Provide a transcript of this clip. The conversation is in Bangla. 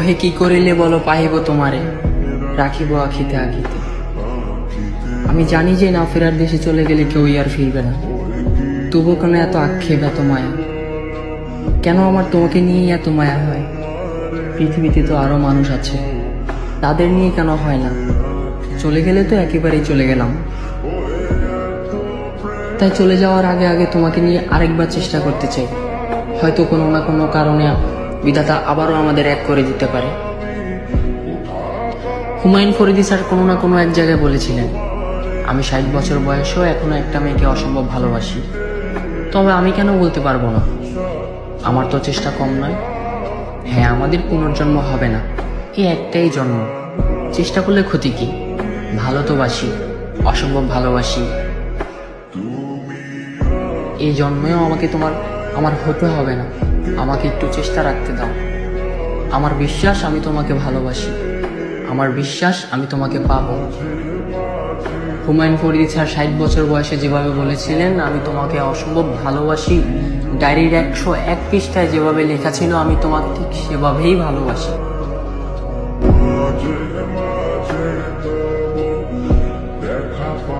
কহে কি করিলে বলো পাহিব তোমারে, রাখিব আখিতে আখিতে। আমি জানি যে না ফেরার দেশে চলে গেলে কেউই আর ফিরবে না, তবু কেন এত আক্ষেপ, এত মায়া? কেন আমার তোমাকে নিয়ে এত মায়া হয়? পৃথিবীতে তো আরো মানুষ আছে, তাদের নিয়ে কেন হয় না? চলে গেলে তো একেবারেই চলে গেলাম। তাই চলে যাওয়ার আগে আগে তোমাকে নিয়ে আরেকবার চেষ্টা করতে চাই। হয়তো কোনো না কোনো কারণে বিধাতা আবারও আমাদের এক করে দিতে পারে। হুমায়ুন ফরিদি স্যার কোনো না কোনো এক জায়গায় বলেছিলেন, আমি 60 বছর বয়সেও এখনো একটা মেয়েকে অসম্ভব ভালোবাসি। তবে আমি কেন বলতে পারবো না? আমার তো চেষ্টা কম নয়। হ্যাঁ, আমাদের পুনর্জন্ম হবে না, এই একটাই জন্ম। চেষ্টা করলে ক্ষতি কি? ভালো তো বাসি, অসম্ভব ভালোবাসি। এই জন্মেও আমাকে আমার হতে হবে না, আমাকে একটু চেষ্টা রাখতে দাও। আমার বিশ্বাস আমি তোমাকে ভালোবাসি, আমার বিশ্বাস আমি তোমাকে পাবো। হুমায়ুন ফরিদি স্যার 60 বছর বয়সে যেভাবে বলেছিলেন আমি তোমাকে অসম্ভব ভালোবাসি, ডায়েরির 101 পৃষ্ঠায় যেভাবে লেখা ছিল আমি তোমাকে ঠিক সেভাবেই ভালোবাসি।